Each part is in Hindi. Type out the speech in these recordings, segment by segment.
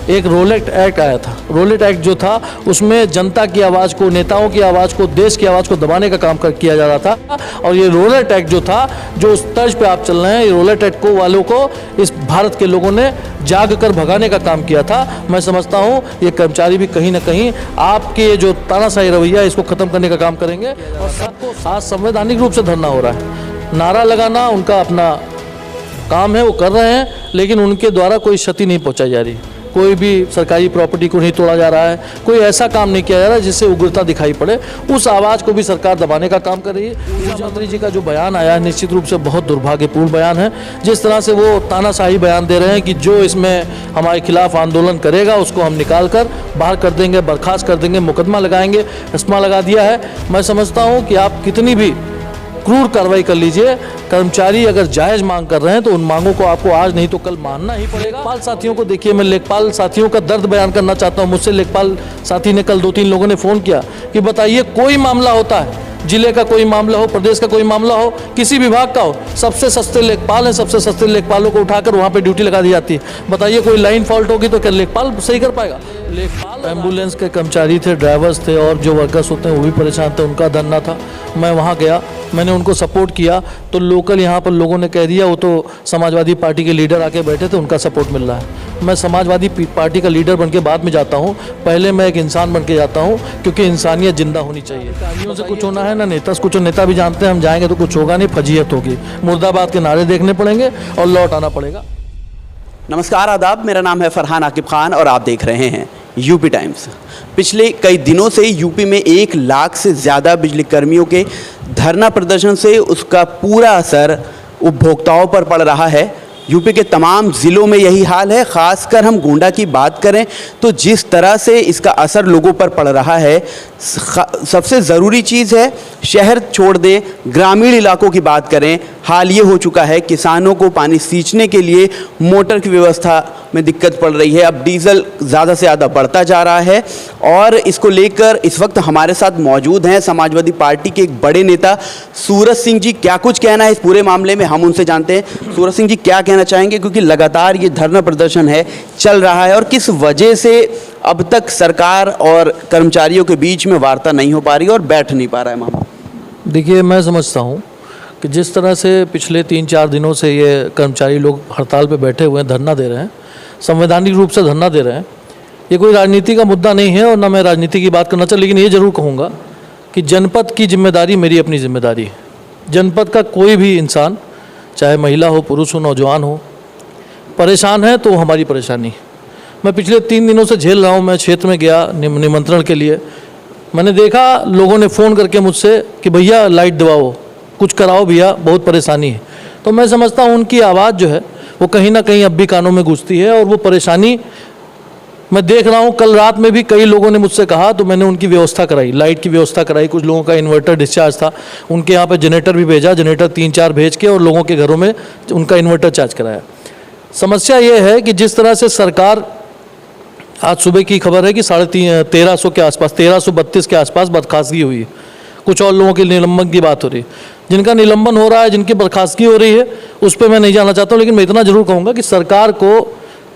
एक रोलेट एक्ट आया था। रोलेट एक्ट जो था उसमें जनता की आवाज़ को, नेताओं की आवाज़ को, देश की आवाज़ को दबाने का काम किया जा रहा था। और ये रोलेट एक्ट जो था, जो उस तर्ज पे आप चल रहे हैं, ये रोलेट एक्ट को वालों को इस भारत के लोगों ने जाग कर भगाने का काम किया था। मैं समझता हूँ ये कर्मचारी भी कहीं ना कहीं आपके जो तानाशाही रवैया है इसको ख़त्म करने का काम करेंगे। और सबको आज संवैधानिक रूप से धरना हो रहा है। नारा लगाना उनका अपना काम है, वो कर रहे हैं, लेकिन उनके द्वारा कोई क्षति नहीं पहुंचाई जा रही। कोई भी सरकारी प्रॉपर्टी को नहीं तोड़ा जा रहा है, कोई ऐसा काम नहीं किया जा रहा है जिससे उग्रता दिखाई पड़े। उस आवाज़ को भी सरकार दबाने का काम कर रही है। ऊर्जा मंत्री जी का जो बयान आया है निश्चित रूप से बहुत दुर्भाग्यपूर्ण बयान है। जिस तरह से वो तानाशाही बयान दे रहे हैं कि जो इसमें हमारे खिलाफ आंदोलन करेगा उसको हम निकाल कर बाहर कर देंगे, बर्खास्त कर देंगे, मुकदमा लगाएंगे, हस्मा लगा दिया है। मैं समझता हूँ कि आप कितनी भी क्रूर कार्रवाई कर लीजिए, कर्मचारी अगर जायज़ मांग कर रहे हैं तो उन मांगों को आपको आज नहीं तो कल मानना ही पड़ेगा। लेखपाल साथियों को देखिए, मैं लेखपाल साथियों का दर्द बयान करना चाहता हूं। मुझसे लेखपाल साथी ने कल 2-3 लोगों ने फ़ोन किया कि बताइए, कोई मामला होता है, जिले का कोई मामला हो, प्रदेश का कोई मामला हो, किसी विभाग का हो, सबसे सस्ते लेखपाल हैं, सबसे सस्ते लेखपालों को उठाकर वहाँ पे ड्यूटी लगा दी जाती है। बताइए कोई लाइन फॉल्ट होगी तो क्या लेखपाल सही कर पाएगा? लेखपाल एम्बुलेंस के कर्मचारी थे, ड्राइवर्स थे और जो वर्कर्स होते हैं वो भी परेशान थे, उनका धरना था। मैं वहाँ गया, मैंने उनको सपोर्ट किया तो लोकल यहाँ पर लोगों ने कह दिया वो तो समाजवादी पार्टी के लीडर आके बैठे थे, उनका सपोर्ट मिल रहा है। मैं समाजवादी पार्टी का लीडर बन के बाद में जाता हूँ, पहले मैं एक इंसान बन के जाता हूँ, क्योंकि इंसानियत जिंदा होनी चाहिए। अधिकारियों से कुछ होना है ना नेता से कुछ। नेता भी जानते हैं हम जाएंगे तो कुछ होगा नहीं, फजीहत होगी, मुर्दाबाद के नारे देखने पड़ेंगे और लौट आना पड़ेगा। नमस्कार, आदाब। मेरा नाम है फरहान आकिब खान और आप देख रहे हैं यूपी टाइम्स। पिछले कई दिनों से यूपी में 1 लाख से ज़्यादा बिजली कर्मियों के धरना प्रदर्शन से उसका पूरा असर उपभोक्ताओं पर पड़ रहा है। यूपी के तमाम ज़िलों में यही हाल है। ख़ासकर हम गोंडा की बात करें तो जिस तरह से इसका असर लोगों पर पड़ रहा है, सबसे ज़रूरी चीज़ है, शहर छोड़ दें, ग्रामीण इलाकों की बात करें, हाल ये हो चुका है किसानों को पानी सींचने के लिए मोटर की व्यवस्था में दिक्कत पड़ रही है। अब डीजल ज़्यादा से ज़्यादा बढ़ता जा रहा है और इसको लेकर इस वक्त हमारे साथ मौजूद हैं समाजवादी पार्टी के एक बड़े नेता सूरज सिंह जी। क्या कुछ कहना है इस पूरे मामले में, हम उनसे जानते हैं। सूरज सिंह जी, क्या कहना चाहेंगे, क्योंकि लगातार ये धरना प्रदर्शन है चल रहा है और किस वजह से अब तक सरकार और कर्मचारियों के बीच में वार्ता नहीं हो पा रही और बैठ नहीं पा रहा है मामला? देखिए, मैं समझता हूँ कि जिस तरह से पिछले 3-4 दिनों से ये कर्मचारी लोग हड़ताल पे बैठे हुए हैं, धरना दे रहे हैं, संवैधानिक रूप से धरना दे रहे हैं, ये कोई राजनीति का मुद्दा नहीं है और ना मैं राजनीति की बात करना चाहता, लेकिन ये ज़रूर कहूँगा कि जनपद की जिम्मेदारी मेरी अपनी जिम्मेदारी है। जनपद का कोई भी इंसान, चाहे महिला हो, पुरुष हो, नौजवान हो, परेशान है तो हमारी परेशानी। मैं पिछले 3 दिनों से झेल रहा हूँ। मैं क्षेत्र में गया निमंत्रण के लिए, मैंने देखा लोगों ने फ़ोन करके मुझसे कि भैया लाइट दिवाओ, कुछ कराओ भैया, बहुत परेशानी है। तो मैं समझता हूँ उनकी आवाज़ जो है वो कहीं ना कहीं अब भी कानों में घुसती है और वो परेशानी मैं देख रहा हूँ। कल रात में भी कई लोगों ने मुझसे कहा तो मैंने उनकी व्यवस्था कराई, लाइट की व्यवस्था कराई। कुछ लोगों का इन्वर्टर डिस्चार्ज था, उनके यहाँ पे जनरेटर भी भेजा, जनरेटर 3-4 भेज के और लोगों के घरों में उनका इन्वर्टर चार्ज कराया। समस्या ये है कि जिस तरह से सरकार, आज सुबह की खबर है कि 1350 के आसपास, 1332 के आसपास बर्खास्तगी हुई है। कुछ और लोगों के निलंबन की बात हो रही है। जिनका निलंबन हो रहा है, जिनकी बर्खास्तगी हो रही है, उस पर मैं नहीं जाना चाहता हूँ, लेकिन मैं इतना जरूर कहूँगा कि सरकार को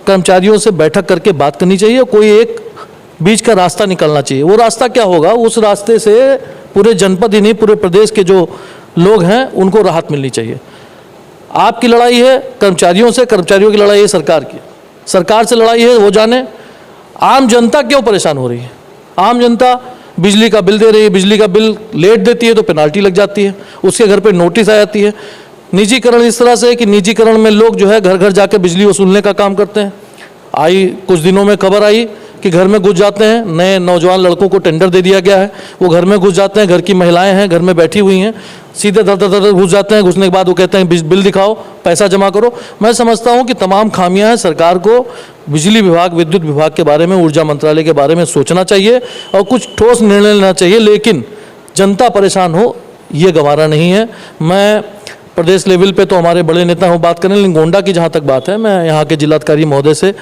कर्मचारियों से बैठक करके बात करनी चाहिए। कोई एक बीच का रास्ता निकलना चाहिए। वो रास्ता क्या होगा, उस रास्ते से पूरे जनपद ही नहीं, पूरे प्रदेश के जो लोग हैं उनको राहत मिलनी चाहिए। आपकी लड़ाई है कर्मचारियों से, कर्मचारियों की लड़ाई है सरकार की। सरकार से लड़ाई है, वो जाने आम जनता क्यों परेशान हो रही है। आम जनता बिजली का बिल दे रही है, बिजली का बिल लेट देती है तो पेनाल्टी लग जाती है, उसके घर पे नोटिस आ जाती है। निजीकरण इस तरह से है कि निजीकरण में लोग जो है घर घर जाकर बिजली वसूलने का काम करते हैं। कुछ दिनों में खबर आई कि घर में घुस जाते हैं, नए नौजवान लड़कों को टेंडर दे दिया गया है, वो घर में घुस जाते हैं, घर की महिलाएं हैं घर में बैठी हुई हैं, सीधे धर धर धर घुस जाते हैं। घुसने के बाद वो कहते हैं बिल दिखाओ, पैसा जमा करो। मैं समझता हूँ कि तमाम खामियां हैं। सरकार को बिजली विभाग, विद्युत विभाग के बारे में, ऊर्जा मंत्रालय के बारे में सोचना चाहिए और कुछ ठोस निर्णय लेना चाहिए, लेकिन जनता परेशान हो ये गंवारा नहीं है। मैं प्रदेश लेवल पे तो हमारे बड़े नेता हो बात करें, लेकिन गोंडा की जहाँ तक बात है, मैं यहाँ के जिलाधिकारी महोदय से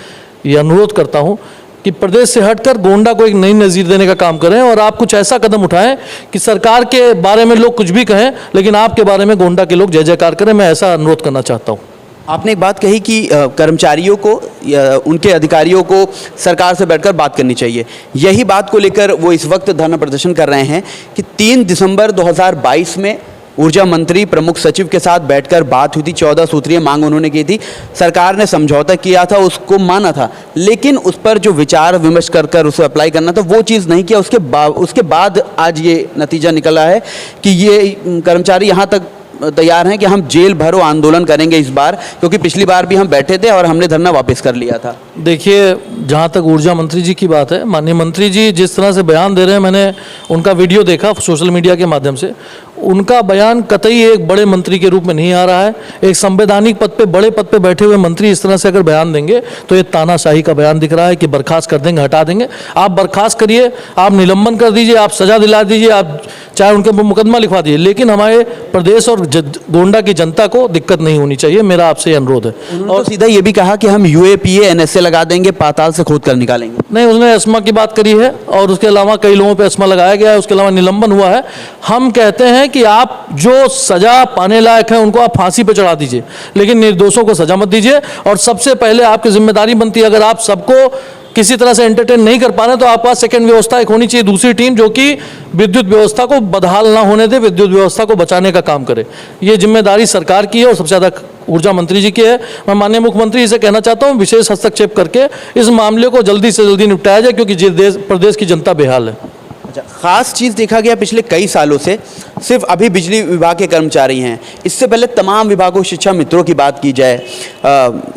ये अनुरोध करता हूँ कि प्रदेश से हटकर गोंडा को एक नई नज़ीर देने का काम करें और आप कुछ ऐसा कदम उठाएं कि सरकार के बारे में लोग कुछ भी कहें, लेकिन आपके बारे में गोंडा के लोग जय जयकार करें। मैं ऐसा अनुरोध करना चाहता हूँ। आपने एक बात कही कि कर्मचारियों को या उनके अधिकारियों को सरकार से बैठकर बात करनी चाहिए। यही बात को लेकर वो इस वक्त धरना प्रदर्शन कर रहे हैं कि 3 दिसंबर 2022 में ऊर्जा मंत्री प्रमुख सचिव के साथ बैठकर बात हुई थी। 14 सूत्रीय मांग उन्होंने की थी, सरकार ने समझौता किया था, उसको माना था, लेकिन उस पर जो विचार विमर्श कर उसे अप्लाई करना था वो चीज़ नहीं किया। उसके बाद आज ये नतीजा निकला है कि ये कर्मचारी यहाँ तक तैयार हैं कि हम जेल भरो आंदोलन करेंगे इस बार, क्योंकि पिछली बार भी हम बैठे थे और हमने धरना वापस कर लिया था। देखिए, जहाँ तक ऊर्जा मंत्री जी की बात है, माननीय मंत्री जी जिस तरह से बयान दे रहे हैं, मैंने उनका वीडियो देखा सोशल मीडिया के माध्यम से। उनका बयान कतई एक बड़े मंत्री के रूप में नहीं आ रहा है। एक संवैधानिक पद पे, बड़े पद पे बैठे हुए मंत्री इस तरह से अगर बयान देंगे तो ये तानाशाही का बयान दिख रहा है कि बर्खास्त कर देंगे, हटा देंगे। आप बर्खास्त करिए, आप निलंबन कर दीजिए, आप सजा दिला दीजिए, आप चाहे उनके ऊपर मुकदमा लिखवा दीजिए, लेकिन हमारे प्रदेश और गोंडा की जनता को दिक्कत नहीं होनी चाहिए। मेरा आपसे अनुरोध है। और सीधा ये भी कहा कि हम UAPA NSA लगा देंगे, पाताल से खोद कर निकालेंगे। नहीं, उसने एस्मा की बात करी है और उसके अलावा कई लोगों पे एस्मा लगाया गया है, उसके अलावा निलंबन हुआ है। हम कहते हैं कि आप जो सजा पाने लायक है उनको आप फांसी पे चढ़ा दीजिए, लेकिन निर्दोषों को सजा मत दीजिए। और सबसे पहले आपकी जिम्मेदारी बनती है, अगर आप सबको किसी तरह से एंटरटेन नहीं कर पा रहे तो आपके पास सेकंड व्यवस्था एक होनी चाहिए, दूसरी टीम जो कि विद्युत व्यवस्था को बदहाल ना होने दे, विद्युत व्यवस्था को बचाने का काम करे। ये जिम्मेदारी सरकार की है और सबसे ज़्यादा ऊर्जा मंत्री जी की है। मैं माननीय मुख्यमंत्री जी से कहना चाहता हूँ, विशेष हस्तक्षेप करके इस मामले को जल्दी से जल्दी निपटाया जाए, क्योंकि प्रदेश की जनता बेहाल है। अच्छा, खास चीज़ देखा गया पिछले कई सालों से सिर्फ अभी बिजली विभाग के कर्मचारी हैं, इससे पहले तमाम विभागों, शिक्षा मित्रों की बात की जाए,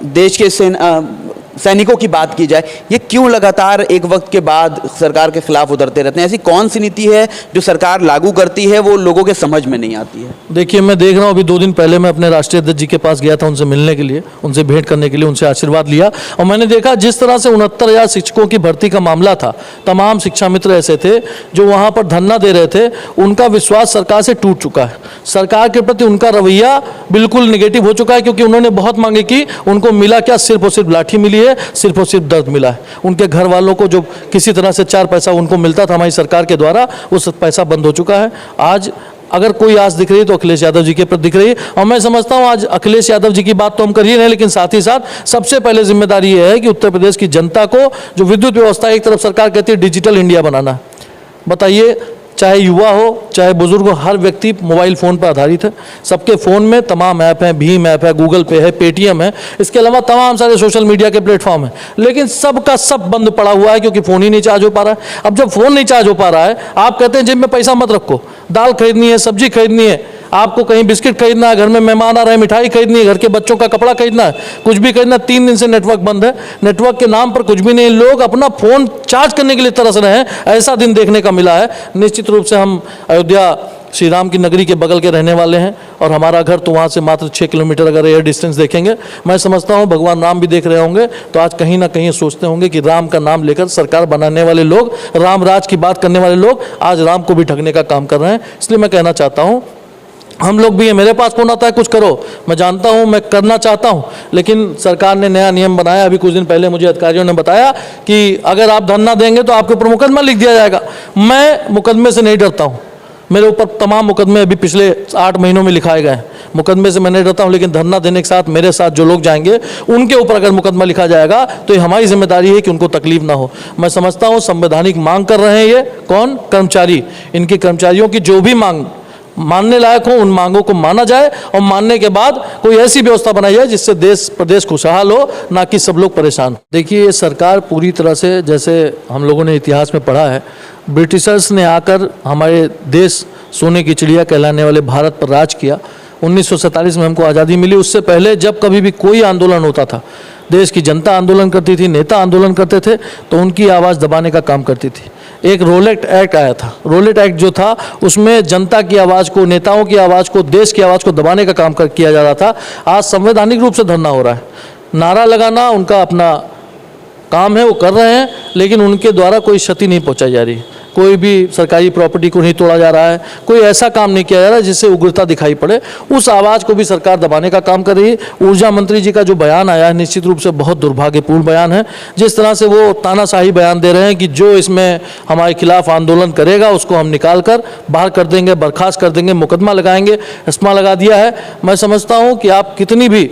देश के सैनिकों की बात की जाए, ये क्यों लगातार एक वक्त के बाद सरकार के खिलाफ उतरते रहते हैं? ऐसी कौन सी नीति है जो सरकार लागू करती है वो लोगों के समझ में नहीं आती है? देखिए, मैं देख रहा हूँ, अभी 2 दिन पहले मैं अपने राष्ट्रीय अध्यक्ष जी के पास गया था, उनसे मिलने के लिए, उनसे भेंट करने के लिए, उनसे आशीर्वाद लिया, और मैंने देखा जिस तरह से 69,000 शिक्षकों की भर्ती का मामला था, तमाम शिक्षा मित्र ऐसे थे जो वहाँ पर धरना दे रहे थे, उनका विश्वास सरकार से टूट चुका है। सरकार के प्रति उनका रवैया बिल्कुल निगेटिव हो चुका है, क्योंकि उन्होंने बहुत मांगे की, उनको मिला क्या? सिर्फ और सिर्फ लाठी मिली है, सिर्फ और सिर्फ दर्द मिला है। उनके घर वालों को जो किसी तरह से 4 पैसा उनको मिलता था हमारी सरकार के द्वारा, उस पैसा बंद हो चुका है। आज अगर कोई आस दिख रही है तो अखिलेश यादव जी के प्रति दिख रही है, और मैं समझता हूं आज अखिलेश यादव जी की बात तो हम कर ही रहे हैं, लेकिन साथ ही साथ सबसे पहले जिम्मेदारी ये है कि उत्तर प्रदेश की जनता को जो विद्युत व्यवस्था, एक तरफ सरकार कहती है डिजिटल इंडिया बनाना, बताइए, चाहे युवा हो चाहे बुजुर्ग हो, हर व्यक्ति मोबाइल फ़ोन पर आधारित है। सबके फ़ोन में तमाम ऐप हैं, भीम ऐप है, गूगल पे है, पेटीएम है, इसके अलावा तमाम सारे सोशल मीडिया के प्लेटफॉर्म हैं, लेकिन सबका सब बंद पड़ा हुआ है, क्योंकि फ़ोन ही नहीं चार्ज हो पा रहा है। अब जब फ़ोन नहीं चार्ज हो पा रहा है, आप कहते हैं जेब में पैसा मत रखो, दाल खरीदनी है, सब्जी खरीदनी है, आपको कहीं बिस्किट खरीदना है, घर में मेहमान आ रहे हैं, मिठाई खरीदनी है, घर के बच्चों का कपड़ा खरीदना है, कुछ भी खरीदना, 3 दिन से नेटवर्क बंद है, नेटवर्क के नाम पर कुछ भी नहीं, लोग अपना फ़ोन चार्ज करने के लिए तरस रहे हैं, ऐसा दिन देखने का मिला है। निश्चित रूप से हम अयोध्या श्री राम की नगरी के बगल के रहने वाले हैं, और हमारा घर तो वहाँ से मात्र 6 किलोमीटर अगर एयर डिस्टेंस देखेंगे, मैं समझता हूँ भगवान राम भी देख रहे होंगे, तो आज कहीं ना कहीं सोचते होंगे कि राम का नाम लेकर सरकार बनाने वाले लोग, राम राज की बात करने वाले लोग आज राम को भी ठगने का काम कर रहे हैं। इसलिए मैं कहना चाहता हूँ, हम लोग भी है, मेरे पास फोन आता है कुछ करो, मैं जानता हूं, मैं करना चाहता हूं, लेकिन सरकार ने नया नियम बनाया। अभी कुछ दिन पहले मुझे अधिकारियों ने बताया कि अगर आप धरना देंगे तो आपके ऊपर मुकदमा लिख दिया जाएगा। मैं मुकदमे से नहीं डरता हूं, मेरे ऊपर तमाम मुकदमे अभी पिछले 8 महीनों में लिखाए गए हैं, मुकदमे से मैं नहीं डरता हूं, लेकिन धरना देने के साथ मेरे साथ जो लोग जाएंगे उनके ऊपर अगर मुकदमा लिखा जाएगा तो ये हमारी जिम्मेदारी है कि उनको तकलीफ ना हो। मैं समझता हूं संवैधानिक मांग कर रहे हैं ये कौन? कर्मचारी। इनकी कर्मचारियों की जो भी मांग मानने लायक हो, उन मांगों को माना जाए, और मानने के बाद कोई ऐसी व्यवस्था बनाई जाए जिससे देश प्रदेश खुशहाल हो, ना कि सब लोग परेशान हो। देखिए, ये सरकार पूरी तरह से, जैसे हम लोगों ने इतिहास में पढ़ा है, ब्रिटिशर्स ने आकर हमारे देश सोने की चिड़िया कहलाने वाले भारत पर राज किया। 1947 में हमको आज़ादी मिली। उससे पहले जब कभी भी कोई आंदोलन होता था, देश की जनता आंदोलन करती थी, नेता आंदोलन करते थे, तो उनकी आवाज़ दबाने का काम करती थी। एक रोलेट एक्ट आया था, रोलेट एक्ट जो था उसमें जनता की आवाज़ को, नेताओं की आवाज़ को, देश की आवाज़ को दबाने का काम किया जा रहा था। आज संवैधानिक रूप से धरना हो रहा है, नारा लगाना उनका अपना काम है, वो कर रहे हैं, लेकिन उनके द्वारा कोई क्षति नहीं पहुंचाई जा रही, कोई भी सरकारी प्रॉपर्टी को नहीं तोड़ा जा रहा है, कोई ऐसा काम नहीं किया जा रहा है जिससे उग्रता दिखाई पड़े। उस आवाज़ को भी सरकार दबाने का काम कर रही है। ऊर्जा मंत्री जी का जो बयान आया है निश्चित रूप से बहुत दुर्भाग्यपूर्ण बयान है। जिस तरह से वो तानाशाही बयान दे रहे हैं कि जो इसमें हमारे खिलाफ आंदोलन करेगा उसको हम निकाल कर बाहर कर देंगे, बर्खास्त कर देंगे, मुकदमा लगाएंगे, एस्मा लगा दिया है। मैं समझता हूँ कि आप कितनी भी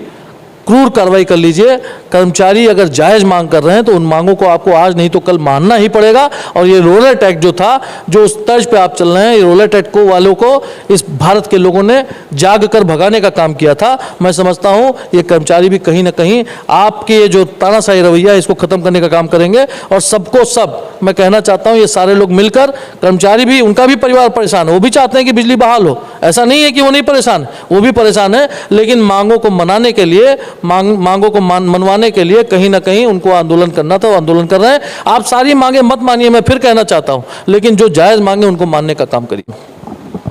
क्रूर कार्रवाई कर लीजिए। कर्मचारी अगर जायज़ मांग कर रहे हैं तो उन मांगों को आपको आज नहीं तो कल मानना ही पड़ेगा। और ये रोलर टैक्स जो था, जो उस तर्ज पे आप चल रहे हैं, ये रोलर टैक्स को वालों को इस भारत के लोगों ने जाग कर भगाने का काम किया था। मैं समझता हूँ ये कर्मचारी भी कहीं ना कहीं आपके ये जो तानाशाही रवैया है इसको ख़त्म करने का काम करेंगे। और सबको सब मैं कहना चाहता हूँ, ये सारे लोग मिलकर, कर्मचारी भी, उनका भी परिवार परेशान है, वो भी चाहते हैं कि बिजली बहाल हो, ऐसा नहीं है कि वो नहीं परेशान, वो भी परेशान है। लेकिन मांगों को मनाने के लिए, मांगों को मनवाने के लिए कहीं ना कहीं उनको आंदोलन करना था, वो आंदोलन कर रहे हैं। आप सारी मांगे मत मानिए, मैं फिर कहना चाहता हूं, लेकिन जो जायज़ मांगे उनको मानने का काम करिए।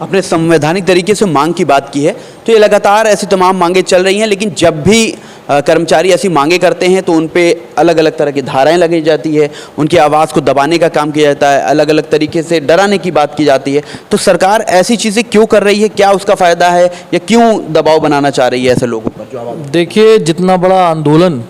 अपने संवैधानिक तरीके से मांग की बात की है, तो ये लगातार ऐसी तमाम मांगे चल रही हैं, लेकिन जब भी कर्मचारी ऐसी मांगे करते हैं तो उन पे अलग अलग तरह की धाराएं लगाई जाती है, उनकी आवाज़ को दबाने का काम किया जाता है, अलग अलग तरीके से डराने की बात की जाती है। तो सरकार ऐसी चीज़ें क्यों कर रही है? क्या उसका फ़ायदा है, या क्यों दबाव बनाना चाह रही है ऐसे लोगों पर जो आवाज़? देखिए, जितना बड़ा आंदोलन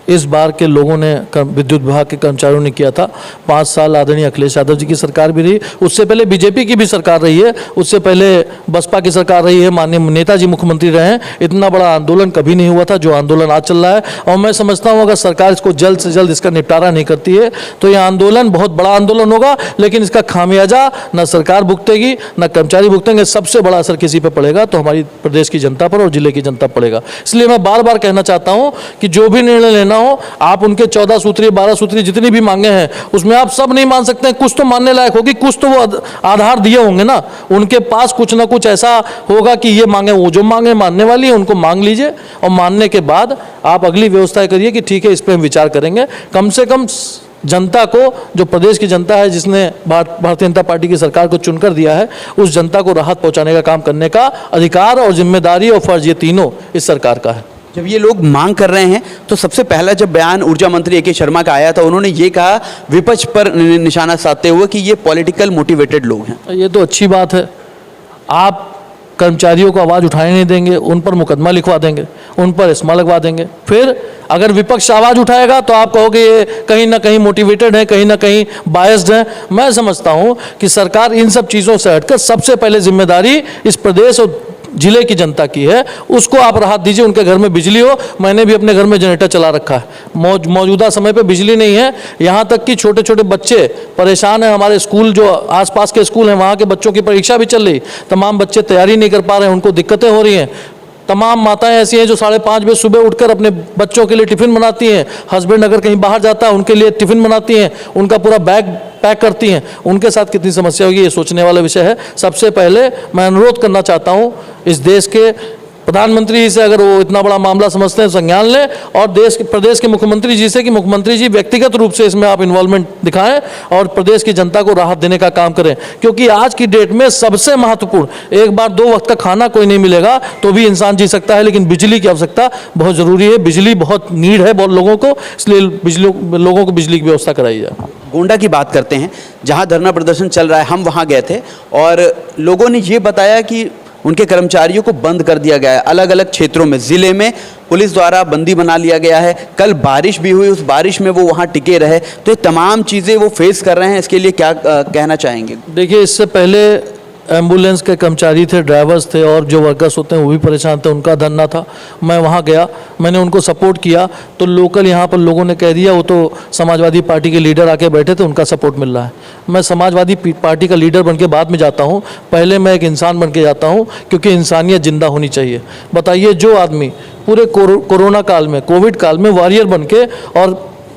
इस बार के लोगों ने, विद्युत विभाग के कर्मचारियों ने किया था, 5 साल आदरणीय अखिलेश यादव जी की सरकार भी रही, उससे पहले बीजेपी की भी सरकार रही है, उससे पहले बसपा की सरकार रही है, माननीय नेताजी मुख्यमंत्री रहे हैं। इतना बड़ा आंदोलन कभी नहीं हुआ था जो आंदोलन आज चल रहा है। और मैं समझता हूँ अगर सरकार इसको जल्द से जल्द इसका निपटारा नहीं करती है तो यह आंदोलन बहुत बड़ा आंदोलन होगा, लेकिन इसका खामियाजा न सरकार भुगतेगी न कर्मचारी भुगतेंगे। सबसे बड़ा असर किसी पर पड़ेगा तो हमारी प्रदेश की जनता पर और जिले की जनता पर पड़ेगा। इसलिए मैं बार बार कहना चाहता हूँ कि जो भी निर्णय लेना हो, आप उनके 14 सूत्री 12 सूत्री जितनी भी मांगे हैं उसमें आप सब नहीं मान सकते हैं, कुछ तो मानने लायक होगी, कुछ तो वो आधार दिए होंगे ना, उनके पास कुछ ना कुछ ऐसा होगा कि ये मांगे, वो जो मांगे मानने वाली है उनको मांग लीजिए और मानने के बाद आप अगली व्यवस्था करिए कि ठीक है इस पर हम विचार करेंगे। कम से कम जनता को, जो प्रदेश की जनता है जिसने भारतीय जनता पार्टी की सरकार को चुनकर दिया है, उस जनता को राहत पहुंचाने का काम करने का अधिकार और जिम्मेदारी और फर्ज, ये तीनों इस सरकार का है। जब ये लोग मांग कर रहे हैं तो सबसे पहला जब बयान ऊर्जा मंत्री ए.के. शर्मा का आया था, उन्होंने ये कहा, विपक्ष पर निशाना साधते हुए, कि ये पॉलिटिकल मोटिवेटेड लोग हैं। ये तो अच्छी बात है। आप कर्मचारियों को आवाज़ उठाने नहीं देंगे, उन पर मुकदमा लिखवा देंगे, उन पर इस्मा लगवा देंगे। फिर अगर विपक्ष आवाज़ उठाएगा तो आप कहोगे ये कहीं ना कहीं मोटिवेटेड है, कहीं ना कहीं बायस्ड है। मैं समझता हूँ कि सरकार इन सब चीज़ों से हटकर सबसे पहले जिम्मेदारी इस प्रदेश और जिले की जनता की है, उसको आप राहत दीजिए। उनके घर में बिजली हो, मैंने भी अपने घर में जनरेटर चला रखा है, मौजूदा समय पे बिजली नहीं है, यहाँ तक कि छोटे छोटे बच्चे परेशान हैं। हमारे स्कूल, जो आसपास के स्कूल हैं, वहाँ के बच्चों की परीक्षा भी चल रही, तमाम बच्चे तैयारी नहीं कर पा रहे हैं, उनको दिक्कतें हो रही हैं। तमाम माताएं ऐसी हैं जो 5:30 बजे सुबह उठकर अपने बच्चों के लिए टिफ़िन बनाती हैं, हस्बैंड अगर कहीं बाहर जाता है उनके लिए टिफ़िन बनाती हैं, उनका पूरा बैग पैक करती हैं। उनके साथ कितनी समस्या होगी, ये सोचने वाला विषय है। सबसे पहले मैं अनुरोध करना चाहता हूँ इस देश के प्रधानमंत्री जी से, अगर वो इतना बड़ा मामला समझते हैं संज्ञान लें, और प्रदेश के मुख्यमंत्री जी से कि मुख्यमंत्री जी व्यक्तिगत रूप से इसमें आप इन्वॉल्वमेंट दिखाएं और प्रदेश की जनता को राहत देने का काम करें। क्योंकि आज की डेट में सबसे महत्वपूर्ण, एक बार 2 वक्त का खाना कोई नहीं मिलेगा तो भी इंसान जी सकता है, लेकिन बिजली की आवश्यकता बहुत ज़रूरी है। बिजली बहुत नीड है बहुत लोगों को, इसलिए लोगों को बिजली की व्यवस्था कराई जाए। गोंडा की बात करते हैं, जहां धरना प्रदर्शन चल रहा है। हम वहां गए थे और लोगों ने ये बताया कि उनके कर्मचारियों को बंद कर दिया गया है। अलग अलग क्षेत्रों में, ज़िले में पुलिस द्वारा बंदी बना लिया गया है। कल बारिश भी हुई, उस बारिश में वो वहाँ टिके रहे। तो ये तमाम चीज़ें वो फेस कर रहे हैं, इसके लिए क्या कहना चाहेंगे? देखिए, इससे पहले एम्बुलेंस के कर्मचारी थे, ड्राइवर्स थे और जो वर्कर्स होते हैं वो भी परेशान थे, उनका धरना था। मैं वहाँ गया, मैंने उनको सपोर्ट किया, तो लोकल यहाँ पर लोगों ने कह दिया वो तो समाजवादी पार्टी के लीडर आके बैठे थे, उनका सपोर्ट मिल रहा है। मैं समाजवादी पार्टी का लीडर बन के बाद में जाता हूँ, पहले मैं एक इंसान बन के जाता हूँ, क्योंकि इंसानियत जिंदा होनी चाहिए। बताइए, जो आदमी पूरे कोरोना काल में, कोविड काल में वॉरियर बन के और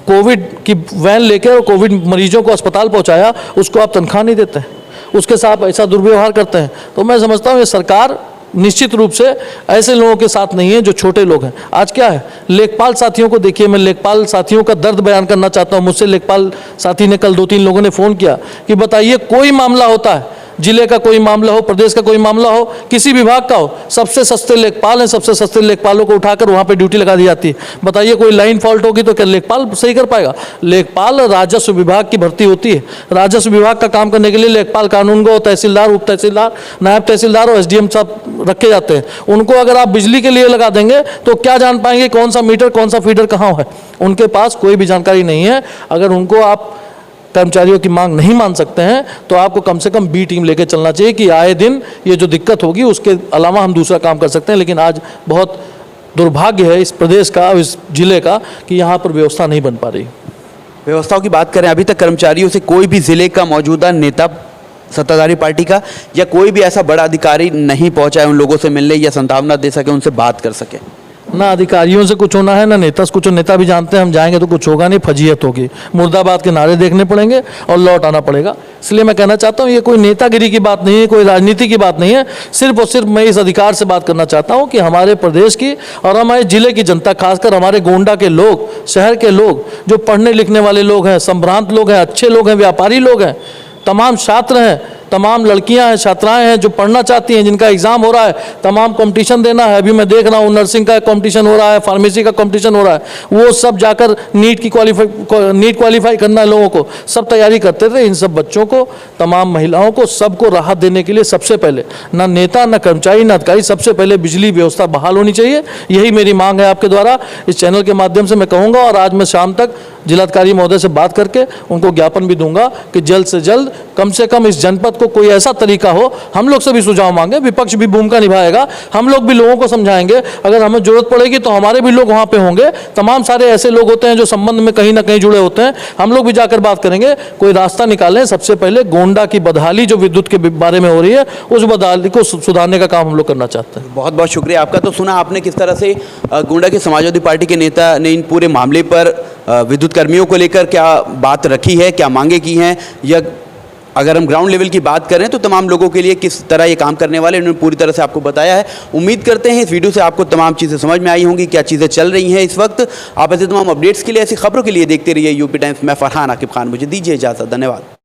कोविड की वैन लेकर और कोविड मरीजों को अस्पताल पहुँचाया, उसको आप तनख्वाह नहीं देते हैं, उसके साथ ऐसा दुर्व्यवहार करते हैं। तो मैं समझता हूँ ये सरकार निश्चित रूप से ऐसे लोगों के साथ नहीं है जो छोटे लोग हैं। आज क्या है, लेखपाल साथियों को देखिए, मैं लेखपाल साथियों का दर्द बयान करना चाहता हूँ। मुझसे लेखपाल साथी ने कल 2-3 लोगों ने फ़ोन किया कि बताइए, कोई मामला होता है, जिले का कोई मामला हो, प्रदेश का कोई मामला हो, किसी विभाग का हो, सबसे सस्ते लेखपाल हैं, सबसे सस्ते लेखपालों को उठाकर वहाँ पे ड्यूटी लगा दी जाती है। बताइए, कोई लाइन फॉल्ट होगी तो क्या लेखपाल सही कर पाएगा? लेखपाल राजस्व विभाग की भर्ती होती है, राजस्व विभाग का काम करने के लिए लेखपाल, कानूनगो, तहसीलदार, उप तहसीलदार, नायब तहसीलदार और SDM सब रखे जाते हैं। उनको अगर आप बिजली के लिए लगा देंगे तो क्या जान पाएंगे कौन सा मीटर, कौन सा फीडर कहाँ है? उनके पास कोई भी जानकारी नहीं है। अगर उनको आप कर्मचारियों की मांग नहीं मान सकते हैं तो आपको कम से कम B टीम लेकर चलना चाहिए कि आए दिन ये जो दिक्कत होगी उसके अलावा हम दूसरा काम कर सकते हैं। लेकिन आज बहुत दुर्भाग्य है इस प्रदेश का, इस जिले का, कि यहाँ पर व्यवस्था नहीं बन पा रही। व्यवस्थाओं की बात करें, अभी तक कर्मचारियों से कोई भी जिले का मौजूदा नेता सत्ताधारी पार्टी का या कोई भी ऐसा बड़ा अधिकारी नहीं पहुंचा है उन लोगों से मिलने या सांत्वना दे सके, उनसे बात कर सके? ना अधिकारियों से कुछ होना है, ना नेता से कुछ। नेता भी जानते हैं हम जाएंगे तो कुछ होगा नहीं, फजीयत होगी, मुर्दाबाद के नारे देखने पड़ेंगे और लौट आना पड़ेगा। इसलिए मैं कहना चाहता हूँ ये कोई नेतागिरी की बात नहीं है, कोई राजनीति की बात नहीं है। सिर्फ और सिर्फ मैं इस अधिकार से बात करना चाहता हूँ कि हमारे प्रदेश की और हमारे जिले की जनता, खासकर हमारे गोंडा के लोग, शहर के लोग, जो पढ़ने लिखने वाले लोग हैं, संभ्रांत लोग हैं, अच्छे लोग हैं, व्यापारी लोग हैं, तमाम छात्र हैं, तमाम लड़कियां हैं, छात्राएं हैं जो पढ़ना चाहती हैं, जिनका एग्ज़ाम हो रहा है, तमाम कंपटीशन देना है। अभी मैं देख रहा हूँ नर्सिंग का कंपटीशन हो रहा है, फार्मेसी का कंपटीशन हो रहा है, वो सब जाकर नीट क्वालिफाई करना है लोगों को, सब तैयारी करते थे। इन सब बच्चों को, तमाम महिलाओं को, सबको राहत देने के लिए सबसे पहले ना नेता, ना कर्मचारी, ना अधिकारी, सबसे पहले बिजली व्यवस्था बहाल होनी चाहिए। यही मेरी मांग है आपके द्वारा, इस चैनल के माध्यम से मैं कहूँगा। और आज मैं शाम तक जिलाधिकारी महोदय से बात करके उनको ज्ञापन भी दूंगा कि जल्द से जल्द कम से कम इस जनपद को कोई ऐसा तरीका हो। हम लोग से भी सुझाव मांगे, विपक्ष भी भूमिका निभाएगा, हम लोग भी लोगों को समझाएंगे, अगर हमें जरूरत पड़ेगी तो हमारे भी लोग वहाँ पे होंगे। तमाम सारे ऐसे लोग होते हैं जो संबंध में कहीं ना कहीं जुड़े होते हैं, हम लोग भी जाकर बात करेंगे, कोई रास्ता निकालें। सबसे पहले गोंडा की बदहाली जो विद्युत के बारे में हो रही है, उस बदहाली को सुधारने का काम हम लोग करना चाहते हैं। बहुत बहुत शुक्रिया आपका। तो सुना आपने किस तरह से गोंडा के समाजवादी पार्टी के नेता ने इन पूरे मामले पर विद्युत कर्मियों को लेकर क्या बात रखी है, क्या मांगे की हैं, या अगर हम ग्राउंड लेवल की बात करें तो तमाम लोगों के लिए किस तरह ये काम करने वाले, उन्होंने पूरी तरह से आपको बताया है। उम्मीद करते हैं इस वीडियो से आपको तमाम चीज़ें समझ में आई होंगी, क्या चीज़ें चल रही हैं इस वक्त। आप ऐसे तमाम अपडेट्स के लिए, ऐसी खबरों के लिए देखते रहिए यूपी टाइम्स। मैं फरहान आकिब खान, मुझे दीजिए इजाज़त। धन्यवाद।